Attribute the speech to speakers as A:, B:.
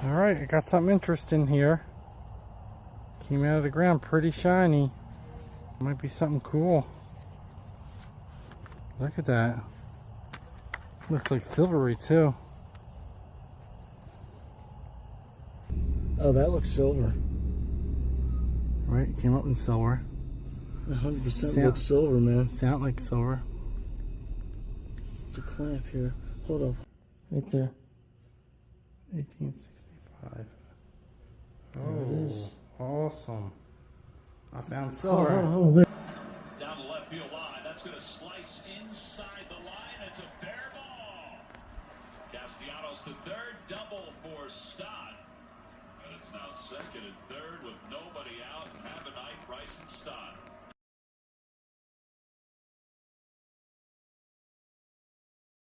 A: Alright, I got something interesting here. Came out of the ground pretty shiny. Might be something cool. Look at that. Looks like silvery too.
B: Oh, that looks silver.
A: Right, came up in silver.
B: 100% looks silver, man.
A: Sound like silver.
B: It's a clamp here. Hold up. Right there.
A: 1865.
B: There it is.
A: Awesome. I found silver.
B: Oh,
C: Down the left field line. That's going to slice inside the line. It's a bare ball. Castellanos to third. Double for Stott. And it's now second and third with nobody out. And have a night, Bryson Stott.